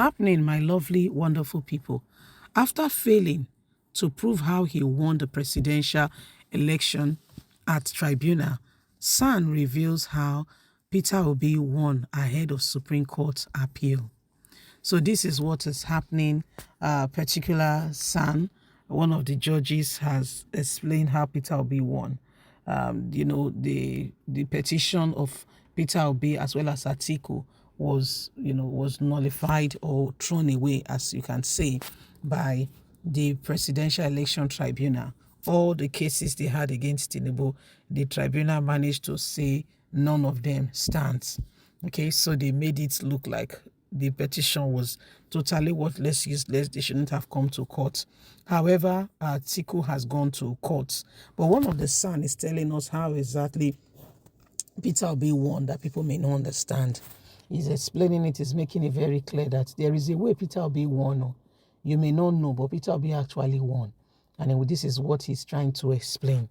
happening, my lovely, wonderful people? After failing to prove how he won the presidential election at Tribunal, San reveals how Peter Obi won ahead of Supreme Court appeal. So this is what is happening. Particular San, one of the judges, has explained how Peter Obi won. The petition of Peter Obi as well as Atiku was nullified or thrown away, as you can say, by the Presidential Election Tribunal. All the cases they had against Tinubu, the tribunal managed to say none of them stands. Okay, so they made it look like the petition was totally worthless, useless. They shouldn't have come to court. However, Atiku has gone to court. But one of the San is telling us how exactly Peter Obi won that people may not understand. He's explaining it, is making it very clear that there is a way Peter Obi won. You may not know, but Peter Obi actually won. And this is what he's trying to explain.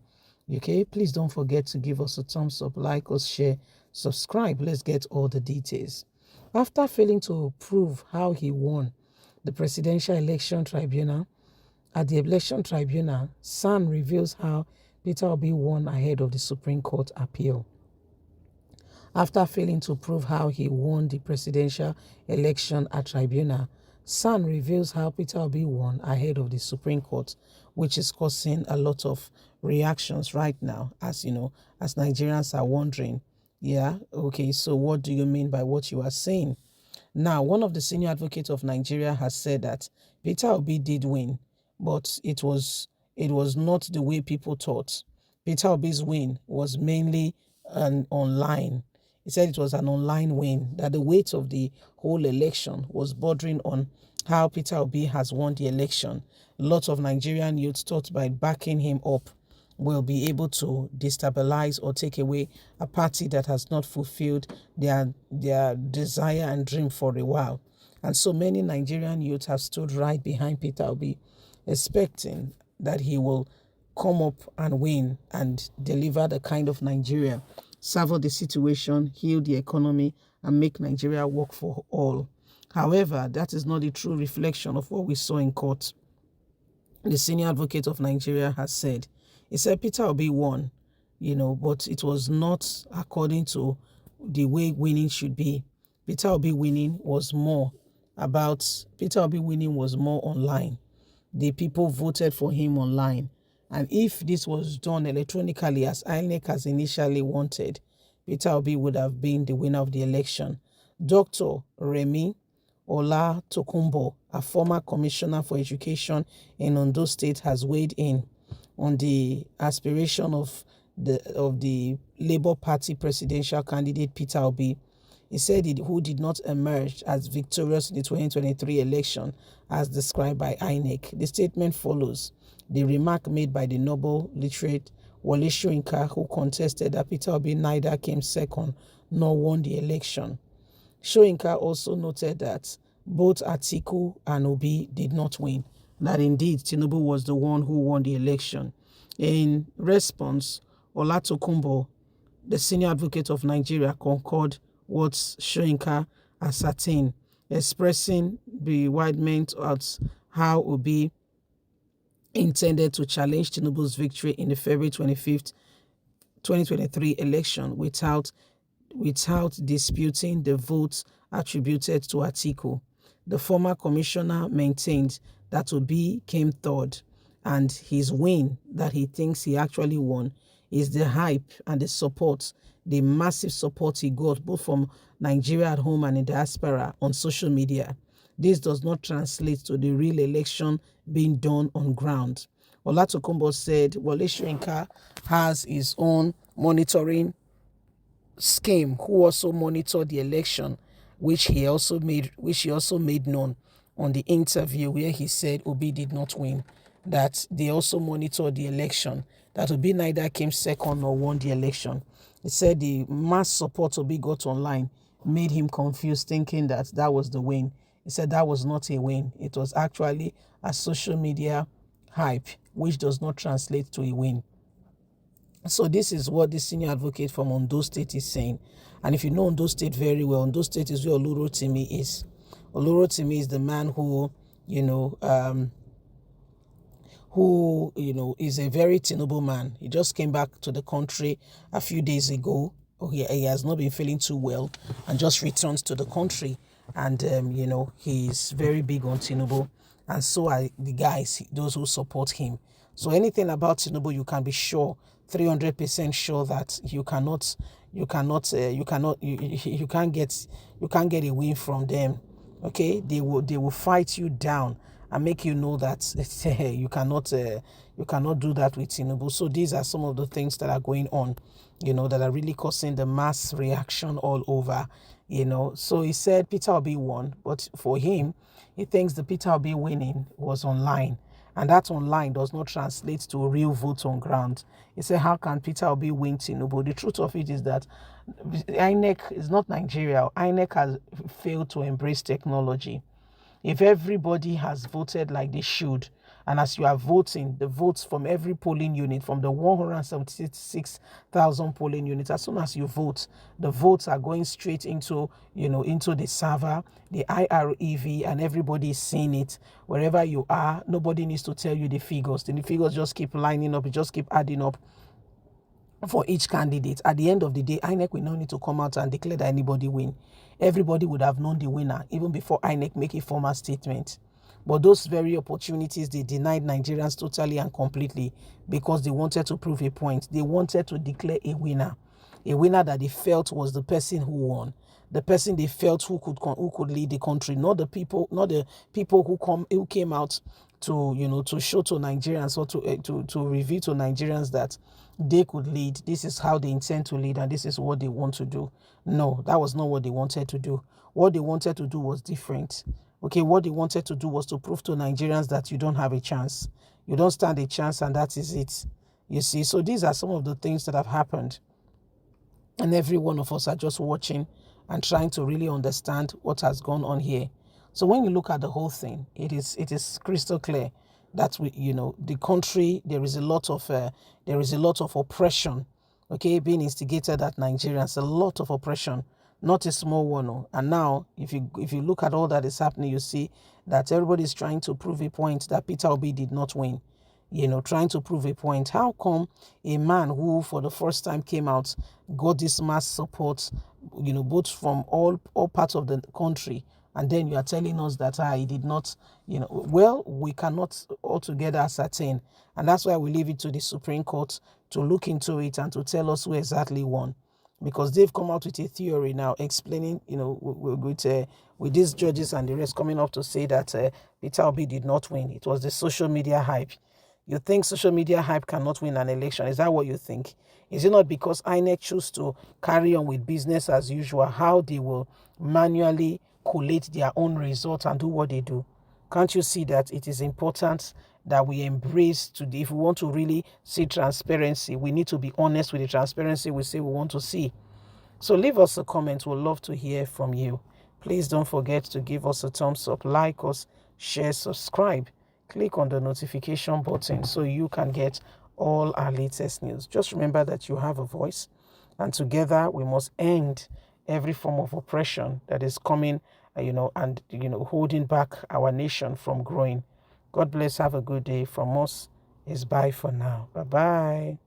Okay, please don't forget to give us a thumbs up, like us, share, subscribe. Let's get all the details. After failing to prove how he won the Presidential Election Tribunal, at the Election Tribunal, San reveals how Peter Obi won ahead of the Supreme Court appeal. After failing to prove how he won the presidential election at Tribunal, San reveals how Peter Obi won ahead of the Supreme Court, which is causing a lot of reactions right now, as as Nigerians are wondering, yeah, okay, so what do you mean by what you are saying? Now, one of the senior advocates of Nigeria has said that Peter Obi did win, but it was not the way people thought. Peter Obi's win was mainly an online. He said it was an online win, that the weight of the whole election was bordering on how Peter Obi has won the election. Lots of Nigerian youths thought by backing him up will be able to destabilize or take away a party that has not fulfilled their desire and dream for a while. And so many Nigerian youths have stood right behind Peter Obi, expecting that he will come up and win and deliver the kind of Nigeria, salve the situation, heal the economy, and make Nigeria work for all. However, that is not the true reflection of what we saw in court. The senior advocate of Nigeria has said, he said Peter Obi won, but it was not according to the way winning should be. Peter Obi winning was more online. The people voted for him online. And if this was done electronically as INEC has initially wanted, Peter Obi would have been the winner of the election. Dr. Remi Olatokunbo, a former commissioner for education in Ondo State, has weighed in on the aspiration of the Labour Party presidential candidate Peter Obi. He said who did not emerge as victorious in the 2023 election as described by INEC. The statement follows the remark made by the Nobel literate Wole Soyinka, who contested that Peter Obi neither came second nor won the election. Soyinka also noted that both Atiku and Obi did not win, that indeed Tinubu was the one who won the election. In response, Olatokunbo, the senior advocate of Nigeria, concurred what Soyinka ascertained, expressing bewilderment at how Obi intended to challenge Tinubu's victory in the February 25th, 2023 election without disputing the votes attributed to Atiku. The former commissioner maintained that Obi came third, and his win that he thinks he actually won is the hype and the support, the massive support he got both from Nigeria at home and in diaspora on social media. This does not translate to the real election being done on ground. Olatokunbo said Wole Soyinka has his own monitoring scheme, who also monitored the election, which he also made known on the interview where he said Obi did not win, that they also monitored the election, that Obi neither came second nor won the election. He said the mass support Obi got online made him confused, thinking that was the win. He said that was not a win. It was actually a social media hype, which does not translate to a win. So this is what the senior advocate from Ondo State is saying. And if you know Ondo State very well, Ondo State is where Olurotimi is. Olorotimi is the man you know, is a very Tinubu man. He just came back to the country a few days ago. He has not been feeling too well and just returned to the country. And, he's very big on Tinubu. And so are the guys, those who support him. So anything about Tinubu, you can be sure, 300% sure that you can't get a win from them. Okay, they will fight you down and make you know that you cannot do that with Tinubu. So these are some of the things that are going on, that are really causing the mass reaction all over. So he said Peter Obi won, but for him, he thinks the Peter Obi winning was online, and that online does not translate to a real vote on ground. He said, how can Peter Obi win Tinubu? The truth of it is that INEC is not Nigeria. INEC has failed to embrace technology. If everybody has voted like they should, and as you are voting, the votes from every polling unit, from the 176,000 polling units, as soon as you vote, the votes are going straight into the server, the IREV, and everybody is seeing it. Wherever you are, nobody needs to tell you the figures. The figures just keep lining up, it just keep adding up for each candidate. At the end of the day, INEC will not need to come out and declare that anybody win. Everybody would have known the winner even before INEC make a formal statement. But those very opportunities, they denied Nigerians totally and completely because they wanted to prove a point. They wanted to declare a winner that they felt was the person who won, the person they felt who could lead the country, not the people who came out to show to Nigerians or to reveal to Nigerians that they could lead. This is how they intend to lead, and this is what they want to do. No, that was not what they wanted to do. What they wanted to do was different. Okay, what they wanted to do was to prove to Nigerians that you don't have a chance. You don't stand a chance, and that is it. You see, so these are some of the things that have happened. And every one of us are just watching and trying to really understand what has gone on here. So when you look at the whole thing, it is crystal clear that the country, there is a lot of oppression, okay, being instigated at Nigerians, a lot of oppression, not a small one. No. And now, if you look at all that is happening, you see that everybody is trying to prove a point that Peter Obi did not win. Trying to prove a point. How come a man who for the first time came out, got this mass support, both from all parts of the country, and then you are telling us that he did not, well, we cannot altogether ascertain. And that's why we leave it to the Supreme Court to look into it and to tell us who exactly won. Because they've come out with a theory now explaining, with these judges and the rest coming up to say that Peter Obi did not win. It was the social media hype. You think social media hype cannot win an election? Is that what you think? Is it not because INEC choose to carry on with business as usual, how they will manually collate their own results and do what they do? Can't you see that it is important that we embrace today? If we want to really see transparency, we need to be honest with the transparency we say we want to see. So leave us a comment. We'd love to hear from you. Please don't forget to give us a thumbs up, like us, share, subscribe. Click on the notification button so you can get all our latest news. Just remember that you have a voice, and together we must end every form of oppression that is coming, and holding back our nation from growing. God bless. Have a good day. From us is bye for now. Bye-bye.